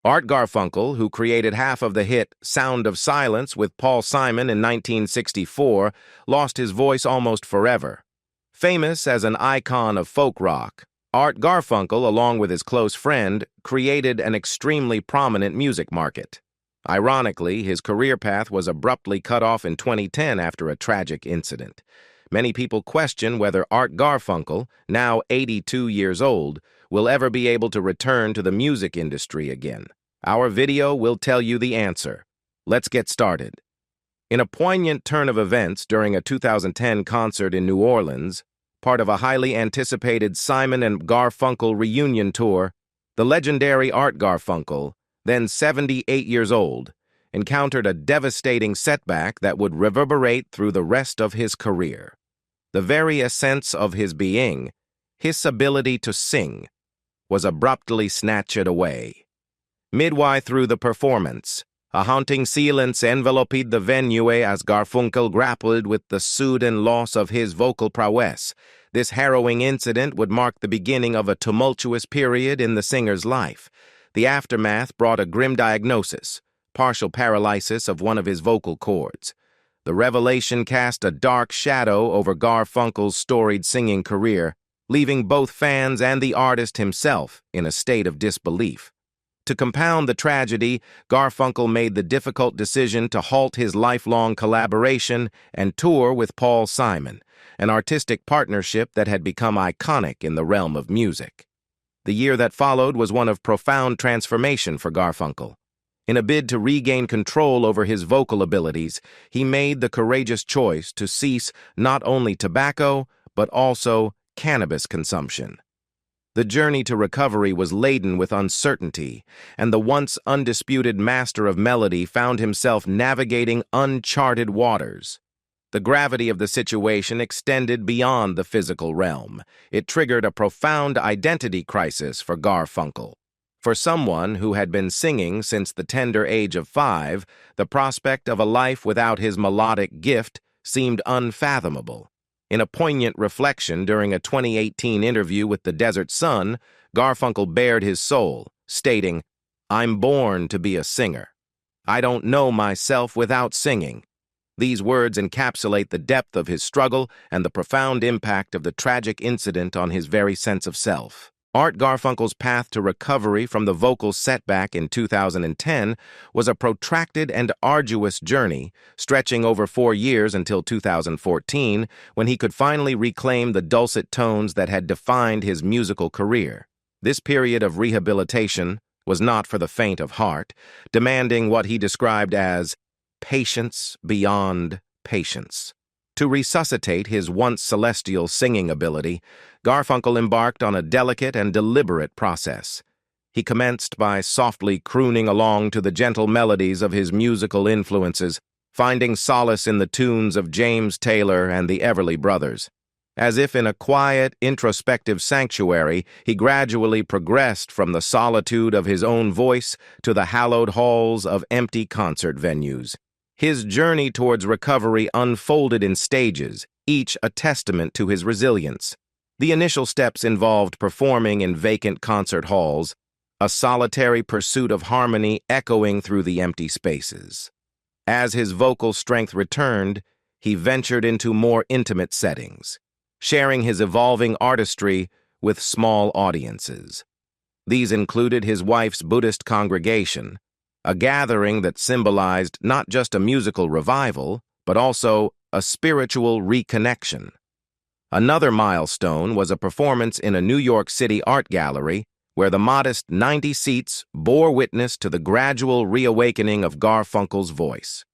Art Garfunkel, who created half of the hit Sound of Silence with Paul Simon in 1964, lost his voice almost forever. Famous as an icon of folk rock, Art Garfunkel, along with his close friend, created an extremely prominent music market. Ironically, his career path was abruptly cut off in 2010 after a tragic incident. Many people question whether Art Garfunkel, now 82 years old, will ever be able to return to the music industry again. Our video will tell you the answer. Let's get started. In a poignant turn of events during a 2010 concert in New Orleans, part of a highly anticipated Simon and Garfunkel reunion tour, the legendary Art Garfunkel, then 78 years old, encountered a devastating setback that would reverberate through the rest of his career. The very essence of his being, his ability to sing, was abruptly snatched away. Midway through the performance, a haunting silence enveloped the venue as Garfunkel grappled with the sudden loss of his vocal prowess. This harrowing incident would mark the beginning of a tumultuous period in the singer's life. The aftermath brought a grim diagnosis, partial paralysis of one of his vocal cords. The revelation cast a dark shadow over Garfunkel's storied singing career, leaving both fans and the artist himself in a state of disbelief. To compound the tragedy, Garfunkel made the difficult decision to halt his lifelong collaboration and tour with Paul Simon, an artistic partnership that had become iconic in the realm of music. The year that followed was one of profound transformation for Garfunkel. In a bid to regain control over his vocal abilities, he made the courageous choice to cease not only tobacco, but also cannabis consumption. The journey to recovery was laden with uncertainty, and the once undisputed master of melody found himself navigating uncharted waters. The gravity of the situation extended beyond the physical realm. It triggered a profound identity crisis for Garfunkel. For someone who had been singing since the tender age of 5, the prospect of a life without his melodic gift seemed unfathomable. In a poignant reflection during a 2018 interview with the Desert Sun, Garfunkel bared his soul, stating, "I'm born to be a singer. I don't know myself without singing." These words encapsulate the depth of his struggle and the profound impact of the tragic incident on his very sense of self. Art Garfunkel's path to recovery from the vocal setback in 2010 was a protracted and arduous journey, stretching over 4 years until 2014, when he could finally reclaim the dulcet tones that had defined his musical career. This period of rehabilitation was not for the faint of heart, demanding what he described as patience beyond patience. To resuscitate his once celestial singing ability, Garfunkel embarked on a delicate and deliberate process. He commenced by softly crooning along to the gentle melodies of his musical influences, finding solace in the tunes of James Taylor and the Everly Brothers. As if in a quiet, introspective sanctuary, he gradually progressed from the solitude of his own voice to the hallowed halls of empty concert venues. His journey towards recovery unfolded in stages, each a testament to his resilience. The initial steps involved performing in vacant concert halls, a solitary pursuit of harmony echoing through the empty spaces. As his vocal strength returned, he ventured into more intimate settings, sharing his evolving artistry with small audiences. These included his wife's Buddhist congregation, a gathering that symbolized not just a musical revival, but also a spiritual reconnection. Another milestone was a performance in a New York City art gallery where the modest 90 seats bore witness to the gradual reawakening of Garfunkel's voice.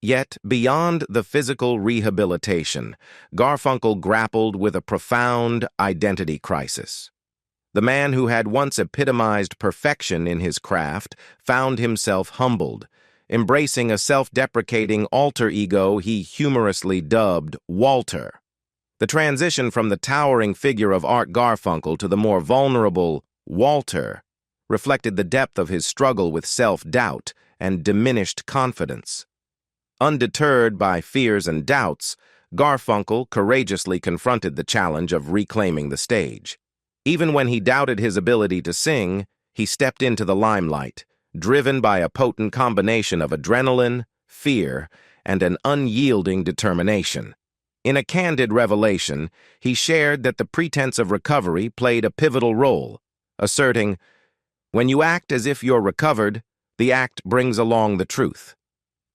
Yet, beyond the physical rehabilitation, Garfunkel grappled with a profound identity crisis. The man who had once epitomized perfection in his craft found himself humbled, embracing a self-deprecating alter ego he humorously dubbed Walter. The transition from the towering figure of Art Garfunkel to the more vulnerable Walter reflected the depth of his struggle with self-doubt and diminished confidence. Undeterred by fears and doubts, Garfunkel courageously confronted the challenge of reclaiming the stage. Even when he doubted his ability to sing, he stepped into the limelight, driven by a potent combination of adrenaline, fear, and an unyielding determination. In a candid revelation, he shared that the pretense of recovery played a pivotal role, asserting, "When you act as if you're recovered, the act brings along the truth."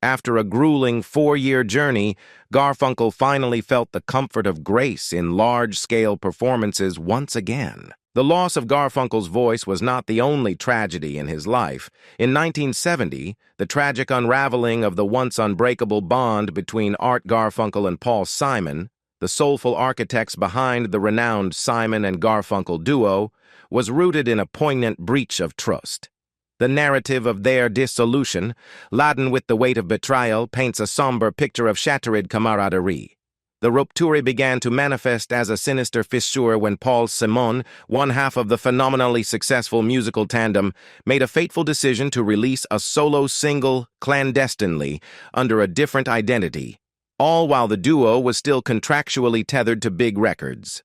After a grueling 4-year journey, Garfunkel finally felt the comfort of grace in large-scale performances once again. The loss of Garfunkel's voice was not the only tragedy in his life. In 1970, the tragic unraveling of the once unbreakable bond between Art Garfunkel and Paul Simon, the soulful architects behind the renowned Simon and Garfunkel duo, was rooted in a poignant breach of trust. The narrative of their dissolution, laden with the weight of betrayal, paints a somber picture of shattered camaraderie. The rupture began to manifest as a sinister fissure when Paul Simon, one half of the phenomenally successful musical tandem, made a fateful decision to release a solo single clandestinely under a different identity, all while the duo was still contractually tethered to big records.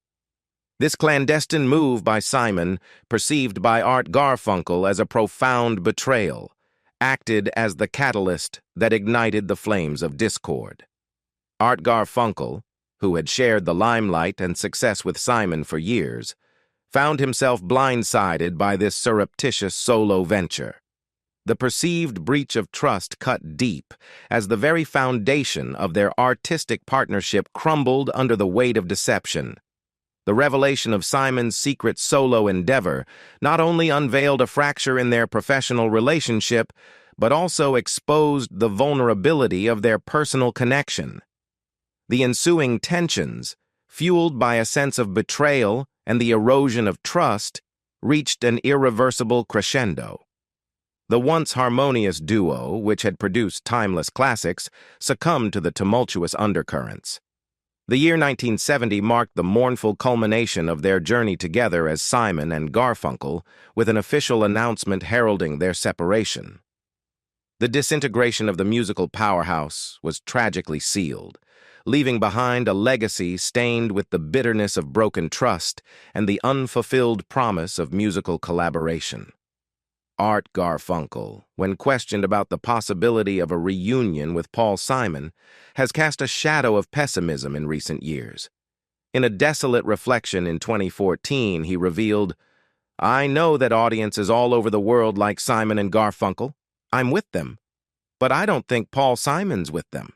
This clandestine move by Simon, perceived by Art Garfunkel as a profound betrayal, acted as the catalyst that ignited the flames of discord. Art Garfunkel, who had shared the limelight and success with Simon for years, found himself blindsided by this surreptitious solo venture. The perceived breach of trust cut deep as the very foundation of their artistic partnership crumbled under the weight of deception. The revelation of Simon's secret solo endeavor not only unveiled a fracture in their professional relationship, but also exposed the vulnerability of their personal connection. The ensuing tensions, fueled by a sense of betrayal and the erosion of trust, reached an irreversible crescendo. The once harmonious duo, which had produced timeless classics, succumbed to the tumultuous undercurrents. The year 1970 marked the mournful culmination of their journey together as Simon and Garfunkel, with an official announcement heralding their separation. The disintegration of the musical powerhouse was tragically sealed, leaving behind a legacy stained with the bitterness of broken trust and the unfulfilled promise of musical collaboration. Art Garfunkel, when questioned about the possibility of a reunion with Paul Simon, has cast a shadow of pessimism in recent years. In a desolate reflection in 2014, he revealed, "I know that audiences all over the world like Simon and Garfunkel. I'm with them. But I don't think Paul Simon's with them."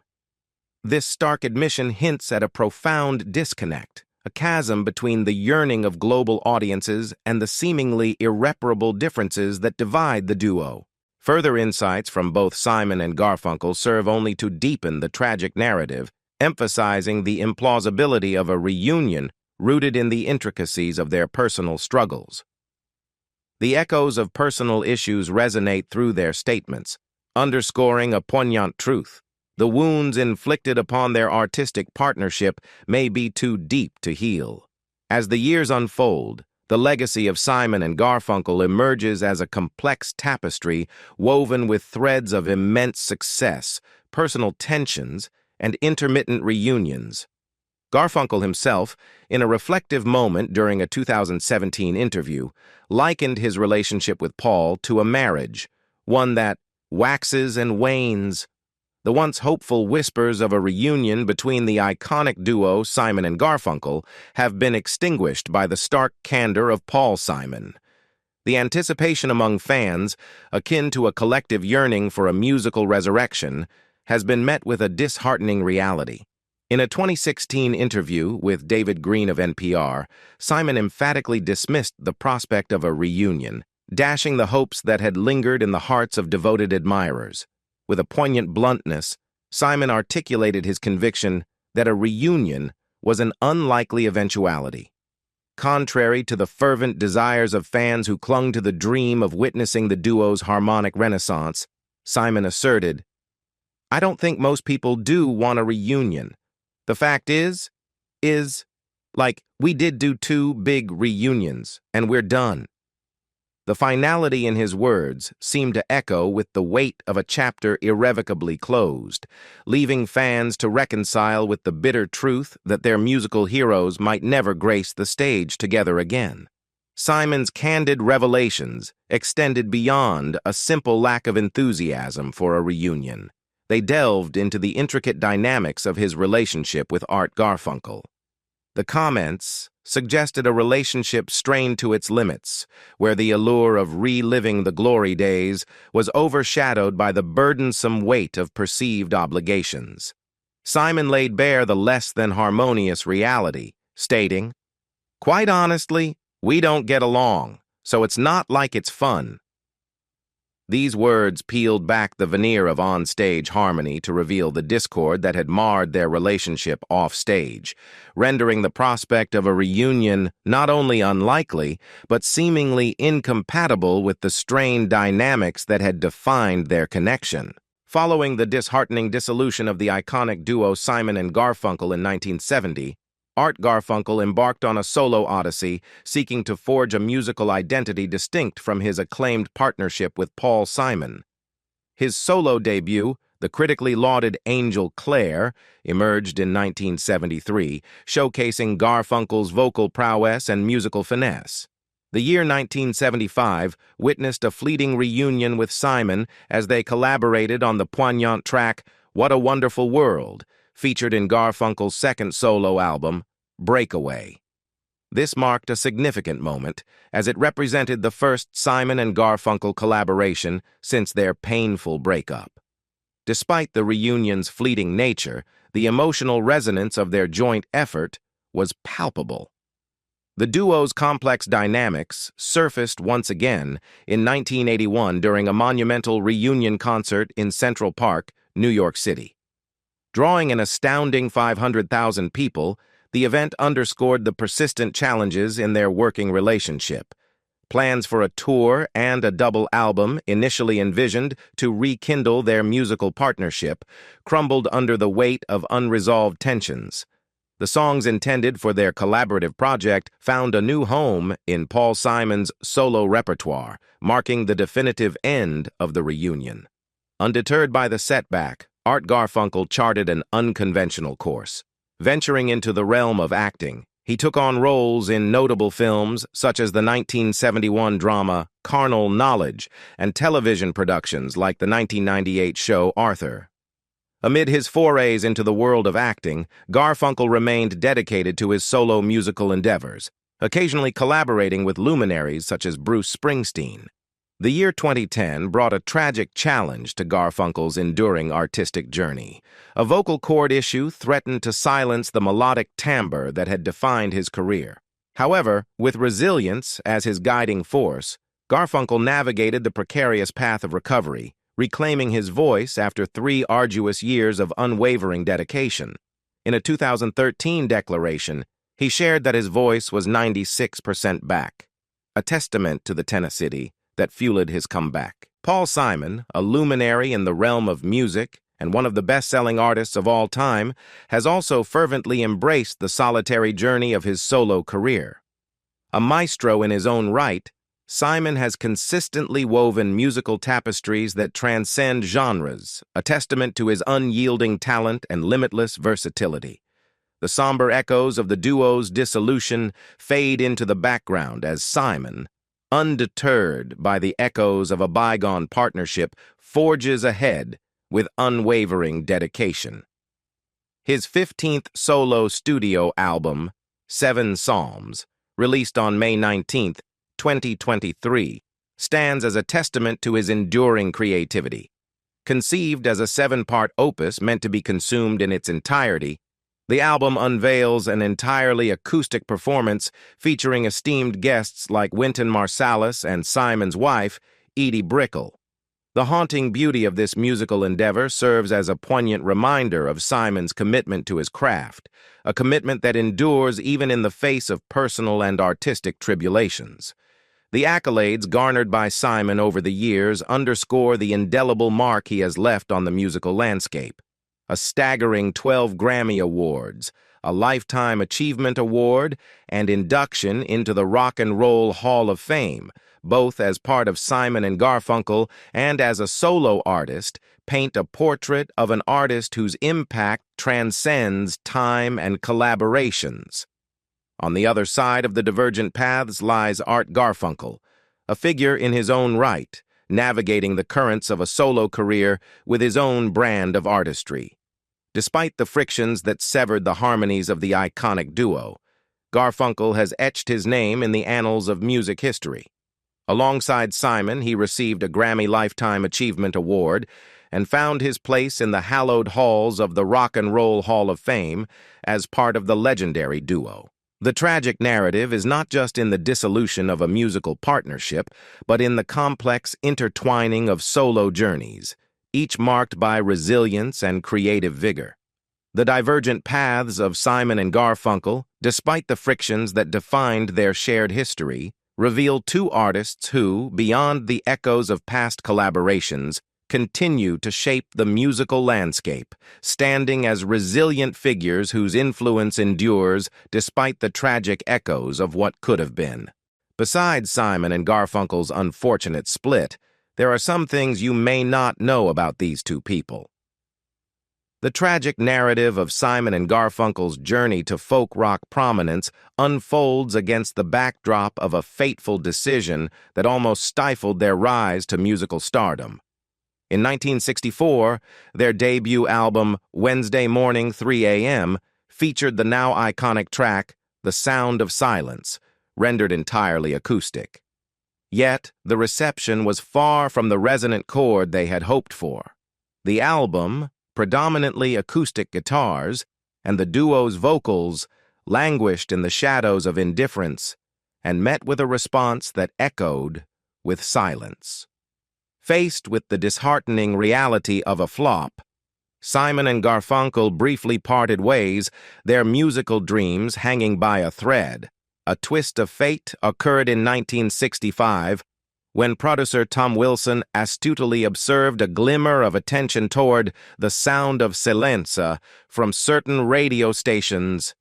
This stark admission hints at a profound disconnect, a chasm between the yearning of global audiences and the seemingly irreparable differences that divide the duo. Further insights from both Simon and Garfunkel serve only to deepen the tragic narrative, emphasizing the implausibility of a reunion rooted in the intricacies of their personal struggles. The echoes of personal issues resonate through their statements, underscoring a poignant truth. The wounds inflicted upon their artistic partnership may be too deep to heal. As the years unfold, the legacy of Simon and Garfunkel emerges as a complex tapestry woven with threads of immense success, personal tensions, and intermittent reunions. Garfunkel himself, in a reflective moment during a 2017 interview, likened his relationship with Paul to a marriage, one that waxes and wanes. The once hopeful whispers of a reunion between the iconic duo Simon and Garfunkel have been extinguished by the stark candor of Paul Simon. The anticipation among fans, akin to a collective yearning for a musical resurrection, has been met with a disheartening reality. In a 2016 interview with David Green of NPR, Simon emphatically dismissed the prospect of a reunion, dashing the hopes that had lingered in the hearts of devoted admirers. With a poignant bluntness, Simon articulated his conviction that a reunion was an unlikely eventuality. Contrary to the fervent desires of fans who clung to the dream of witnessing the duo's harmonic renaissance, Simon asserted, "I don't think most people do want a reunion. The fact is, like, we did do 2 big reunions, and we're done." The finality in his words seemed to echo with the weight of a chapter irrevocably closed, leaving fans to reconcile with the bitter truth that their musical heroes might never grace the stage together again. Simon's candid revelations extended beyond a simple lack of enthusiasm for a reunion. They delved into the intricate dynamics of his relationship with Art Garfunkel. The comments suggested a relationship strained to its limits, where the allure of reliving the glory days was overshadowed by the burdensome weight of perceived obligations. Simon laid bare the less than harmonious reality, stating, "Quite honestly, we don't get along, so it's not like it's fun." These words peeled back the veneer of on-stage harmony to reveal the discord that had marred their relationship off-stage, rendering the prospect of a reunion not only unlikely, but seemingly incompatible with the strained dynamics that had defined their connection. Following the disheartening dissolution of the iconic duo Simon and Garfunkel in 1970, Art Garfunkel embarked on a solo odyssey, seeking to forge a musical identity distinct from his acclaimed partnership with Paul Simon. His solo debut, the critically lauded Angel Claire, emerged in 1973, showcasing Garfunkel's vocal prowess and musical finesse. The year 1975 witnessed a fleeting reunion with Simon as they collaborated on the poignant track "What a Wonderful World," featured in Garfunkel's second solo album, Breakaway. This marked a significant moment, as it represented the first Simon and Garfunkel collaboration since their painful breakup. Despite the reunion's fleeting nature, the emotional resonance of their joint effort was palpable. The duo's complex dynamics surfaced once again in 1981 during a monumental reunion concert in Central Park, New York City. Drawing an astounding 500,000 people, the event underscored the persistent challenges in their working relationship. Plans for a tour and a double album, initially envisioned to rekindle their musical partnership, crumbled under the weight of unresolved tensions. The songs intended for their collaborative project found a new home in Paul Simon's solo repertoire, marking the definitive end of the reunion. Undeterred by the setback, Art Garfunkel charted an unconventional course. Venturing into the realm of acting, he took on roles in notable films such as the 1971 drama Carnal Knowledge and television productions like the 1998 show Arthur. Amid his forays into the world of acting, Garfunkel remained dedicated to his solo musical endeavors, occasionally collaborating with luminaries such as Bruce Springsteen. The year 2010 brought a tragic challenge to Garfunkel's enduring artistic journey. A vocal cord issue threatened to silence the melodic timbre that had defined his career. However, with resilience as his guiding force, Garfunkel navigated the precarious path of recovery, reclaiming his voice after 3 arduous years of unwavering dedication. In a 2013 declaration, he shared that his voice was 96% back, a testament to the tenacity that fueled his comeback. Paul Simon, a luminary in the realm of music and one of the best-selling artists of all time, has also fervently embraced the solitary journey of his solo career. A maestro in his own right, Simon has consistently woven musical tapestries that transcend genres, a testament to his unyielding talent and limitless versatility. The somber echoes of the duo's dissolution fade into the background as Simon, undeterred by the echoes of a bygone partnership, forges ahead with unwavering dedication. His 15th solo studio album, 7 Psalms, released on May 19, 2023, stands as a testament to his enduring creativity. Conceived as a 7-part opus meant to be consumed in its entirety, the album unveils an entirely acoustic performance featuring esteemed guests like Wynton Marsalis and Simon's wife, Edie Brickell. The haunting beauty of this musical endeavor serves as a poignant reminder of Simon's commitment to his craft, a commitment that endures even in the face of personal and artistic tribulations. The accolades garnered by Simon over the years underscore the indelible mark he has left on the musical landscape. A staggering 12 Grammy Awards, a Lifetime Achievement Award, and induction into the Rock and Roll Hall of Fame, both as part of Simon and Garfunkel and as a solo artist, paint a portrait of an artist whose impact transcends time and collaborations. On the other side of the divergent paths lies Art Garfunkel, a figure in his own right, navigating the currents of a solo career with his own brand of artistry. Despite the frictions that severed the harmonies of the iconic duo, Garfunkel has etched his name in the annals of music history. Alongside Simon, he received a Grammy Lifetime Achievement Award and found his place in the hallowed halls of the Rock and Roll Hall of Fame as part of the legendary duo. The tragic narrative is not just in the dissolution of a musical partnership, but in the complex intertwining of solo journeys, each marked by resilience and creative vigor. The divergent paths of Simon and Garfunkel, despite the frictions that defined their shared history, reveal two artists who, beyond the echoes of past collaborations, continue to shape the musical landscape, standing as resilient figures whose influence endures despite the tragic echoes of what could have been. Besides Simon and Garfunkel's unfortunate split, there are some things you may not know about these two people. The tragic narrative of Simon and Garfunkel's journey to folk rock prominence unfolds against the backdrop of a fateful decision that almost stifled their rise to musical stardom. In 1964, their debut album, Wednesday Morning 3 a.m., featured the now iconic track, The Sound of Silence, rendered entirely acoustic. Yet, the reception was far from the resonant chord they had hoped for. The album, predominantly acoustic guitars, and the duo's vocals languished in the shadows of indifference and met with a response that echoed with silence. Faced with the disheartening reality of a flop, Simon and Garfunkel briefly parted ways, their musical dreams hanging by a thread. A twist of fate occurred in 1965 when producer Tom Wilson astutely observed a glimmer of attention toward The Sound of Silence from certain radio stations.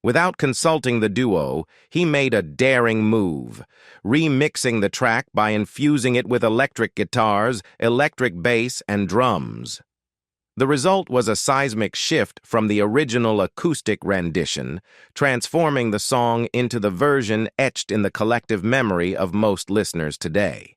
Without consulting the duo, he made a daring move, remixing the track by infusing it with electric guitars, electric bass, and drums. The result was a seismic shift from the original acoustic rendition, transforming the song into the version etched in the collective memory of most listeners today.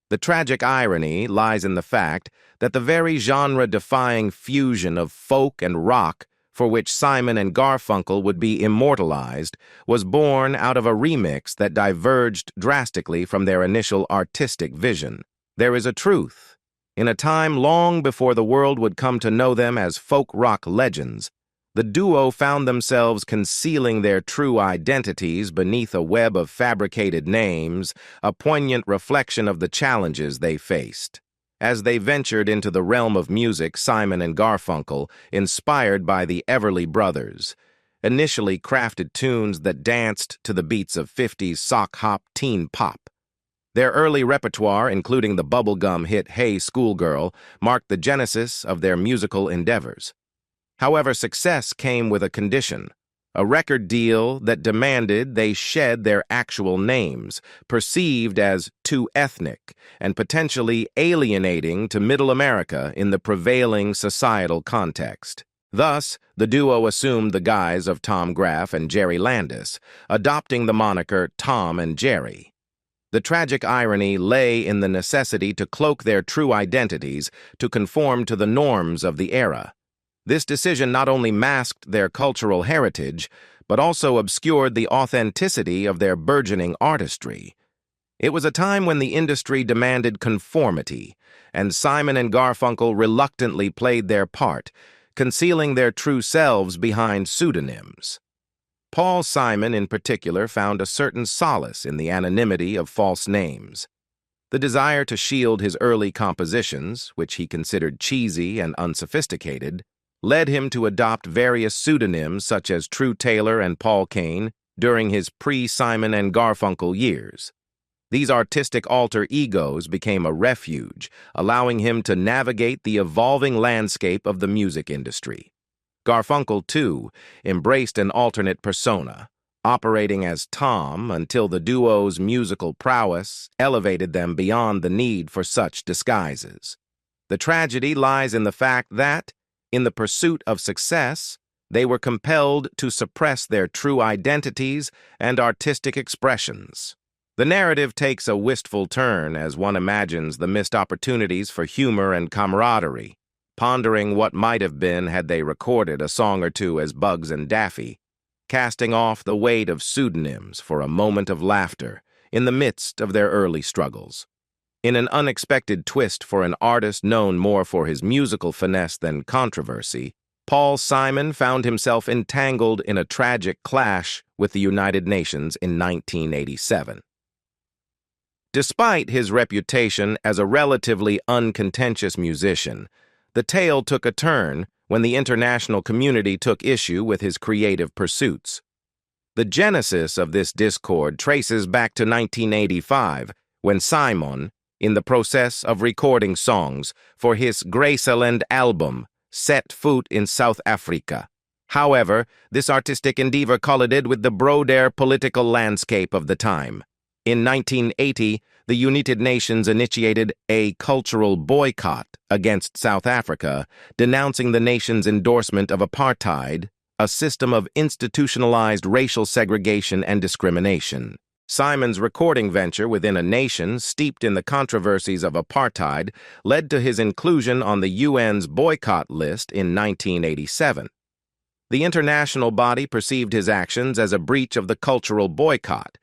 The tragic irony lies in the fact that the very genre-defying fusion of folk and rock for which Simon and Garfunkel would be immortalized was born out of a remix that diverged drastically from their initial artistic vision. There is a truth. In a time long before the world would come to know them as folk rock legends, the duo found themselves concealing their true identities beneath a web of fabricated names, a poignant reflection of the challenges they faced. As they ventured into the realm of music, Simon and Garfunkel, inspired by the Everly Brothers, initially crafted tunes that danced to the beats of 50s sock-hop teen pop. Their early repertoire, including the bubblegum hit Hey Schoolgirl, marked the genesis of their musical endeavors. However, success came with a condition, a record deal that demanded they shed their actual names, perceived as too ethnic and potentially alienating to Middle America in the prevailing societal context. Thus, the duo assumed the guise of Tom Graff and Jerry Landis, adopting the moniker Tom and Jerry. The tragic irony lay in the necessity to cloak their true identities to conform to the norms of the era. This decision not only masked their cultural heritage, but also obscured the authenticity of their burgeoning artistry. It was a time when the industry demanded conformity, and Simon and Garfunkel reluctantly played their part, concealing their true selves behind pseudonyms. Paul Simon, in particular, found a certain solace in the anonymity of false names. The desire to shield his early compositions, which he considered cheesy and unsophisticated, led him to adopt various pseudonyms such as True Taylor and Paul Kane during his pre-Simon and Garfunkel years. These artistic alter egos became a refuge, allowing him to navigate the evolving landscape of the music industry. Garfunkel, too, embraced an alternate persona, operating as Tom until the duo's musical prowess elevated them beyond the need for such disguises. The tragedy lies in the fact that, in the pursuit of success, They were compelled to suppress their true identities and artistic expressions. The narrative takes a wistful turn as one imagines the missed opportunities for humor and camaraderie, pondering what might have been had they recorded a song or two as Bugs and Daffy, casting off the weight of pseudonyms for a moment of laughter in the midst of their early struggles. In an unexpected twist for an artist known more for his musical finesse than controversy, Paul Simon found himself entangled in a tragic clash with the United Nations in 1987. Despite his reputation as a relatively uncontentious musician, the tale took a turn when the international community took issue with his creative pursuits. The genesis of this discord traces back to 1985, when Simon, in the process of recording songs for his Graceland album, set foot in South Africa. However, this artistic endeavor collided with the broader political landscape of the time. In 1980, the United Nations initiated a cultural boycott against South Africa, denouncing the nation's endorsement of apartheid, a system of institutionalized racial segregation and discrimination. Simon's recording venture within a nation steeped in the controversies of apartheid led to his inclusion on the UN's boycott list in 1987. The international body perceived his actions as a breach of the cultural boycott,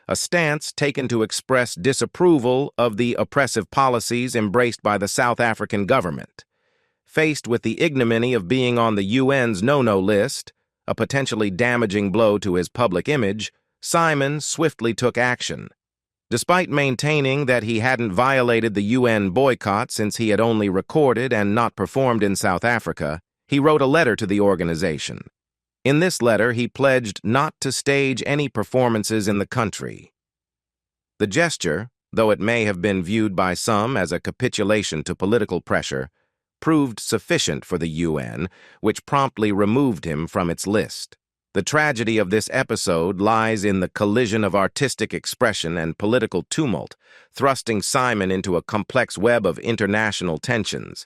a stance taken to express disapproval of the oppressive policies embraced by the South African government. Faced with the ignominy of being on the UN's no-no list, a potentially damaging blow to his public image, Simon swiftly took action. Despite maintaining that he hadn't violated the UN boycott since he had only recorded and not performed in South Africa, he wrote a letter to the organization. In this letter, he pledged not to stage any performances in the country. The gesture, though it may have been viewed by some as a capitulation to political pressure, proved sufficient for the UN, which promptly removed him from its list. The tragedy of this episode lies in the collision of artistic expression and political tumult, thrusting Simon into a complex web of international tensions.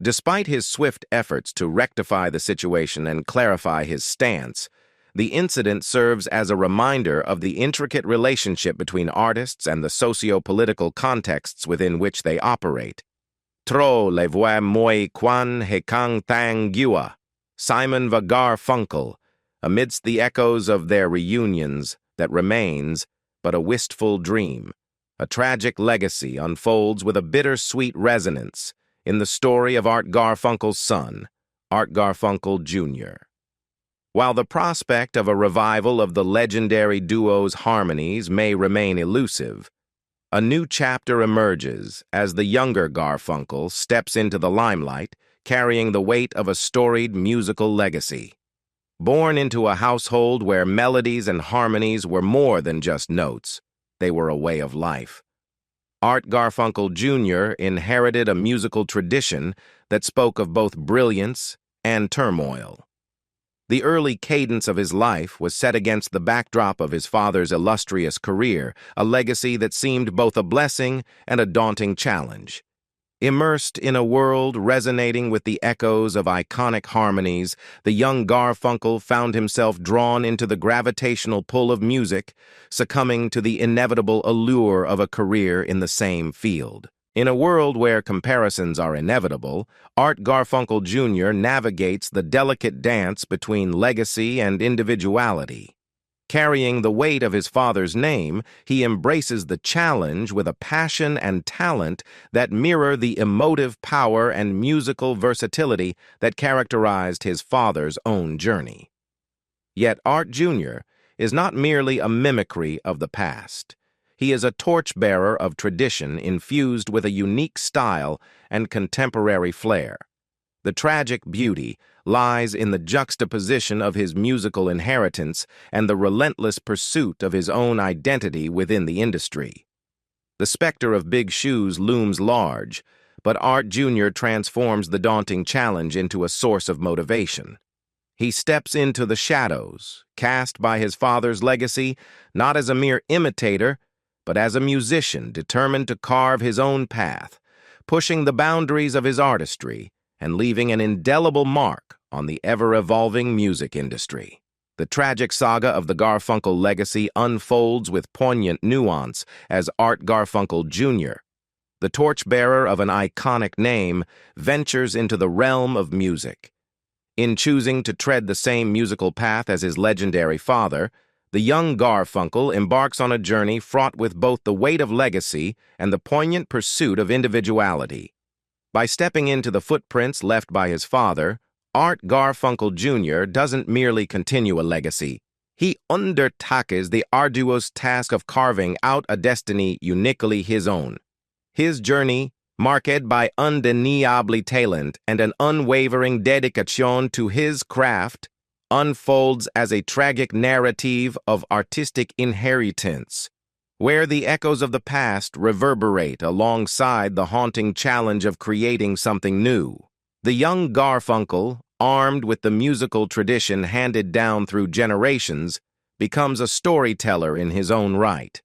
Despite his swift efforts to rectify the situation and clarify his stance, the incident serves as a reminder of the intricate relationship between artists and the socio-political contexts within which they operate. Tro le vois moi quan he kang tang gua, Simon va Garfunkel, amidst the echoes of their reunions that remains but a wistful dream. A tragic legacy unfolds with a bittersweet resonance in the story of Art Garfunkel's son, Art Garfunkel Jr. While the prospect of a revival of the legendary duo's harmonies may remain elusive, a new chapter emerges as the younger Garfunkel steps into the limelight, carrying the weight of a storied musical legacy. Born into a household where melodies and harmonies were more than just notes, they were a way of life. Art Garfunkel Jr. inherited a musical tradition that spoke of both brilliance and turmoil. The early cadence of his life was set against the backdrop of his father's illustrious career, a legacy that seemed both a blessing and a daunting challenge. Immersed in a world resonating with the echoes of iconic harmonies, the young Garfunkel found himself drawn into the gravitational pull of music, succumbing to the inevitable allure of a career in the same field. In a world where comparisons are inevitable, Art Garfunkel Jr. navigates the delicate dance between legacy and individuality. Carrying the weight of his father's name, he embraces the challenge with a passion and talent that mirror the emotive power and musical versatility that characterized his father's own journey. Yet Art Jr. is not merely a mimicry of the past. He is a torchbearer of tradition infused with a unique style and contemporary flair. The tragic beauty lies in the juxtaposition of his musical inheritance and the relentless pursuit of his own identity within the industry. The specter of big shoes looms large, but Art Jr. transforms the daunting challenge into a source of motivation. He steps into the shadows, cast by his father's legacy, not as a mere imitator, but as a musician determined to carve his own path, pushing the boundaries of his artistry and leaving an indelible mark on the ever-evolving music industry. The tragic saga of the Garfunkel legacy unfolds with poignant nuance as Art Garfunkel Jr., the torchbearer of an iconic name, ventures into the realm of music. In choosing to tread the same musical path as his legendary father, the young Garfunkel embarks on a journey fraught with both the weight of legacy and the poignant pursuit of individuality. By stepping into the footprints left by his father, Art Garfunkel Jr. doesn't merely continue a legacy. He undertakes the arduous task of carving out a destiny uniquely his own. His journey, marked by undeniable talent and an unwavering dedication to his craft, unfolds as a tragic narrative of artistic inheritance, where the echoes of the past reverberate alongside the haunting challenge of creating something new. The young Garfunkel, armed with the musical tradition handed down through generations, becomes a storyteller in his own right.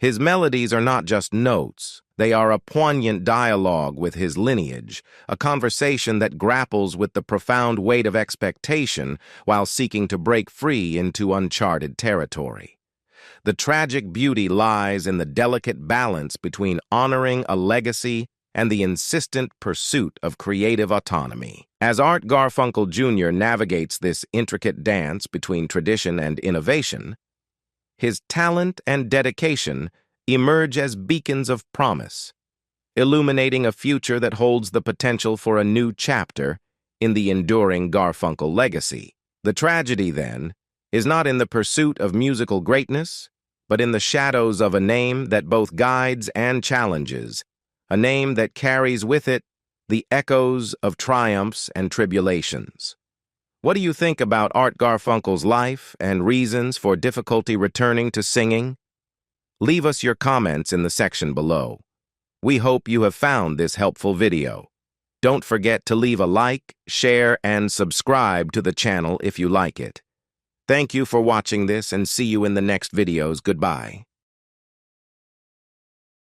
His melodies are not just notes. They are a poignant dialogue with his lineage, a conversation that grapples with the profound weight of expectation while seeking to break free into uncharted territory. The tragic beauty lies in the delicate balance between honoring a legacy and the insistent pursuit of creative autonomy. As Art Garfunkel Jr. navigates this intricate dance between tradition and innovation, his talent and dedication emerge as beacons of promise, illuminating a future that holds the potential for a new chapter in the enduring Garfunkel legacy. The tragedy, then, is not in the pursuit of musical greatness, but in the shadows of a name that both guides and challenges, a name that carries with it the echoes of triumphs and tribulations. What do you think about Art Garfunkel's life and reasons for difficulty returning to singing? Leave us your comments in the section below. We hope you have found this helpful video. Don't forget to leave a like, share, and subscribe to the channel if you like it. Thank you for watching this and see you in the next videos. Goodbye.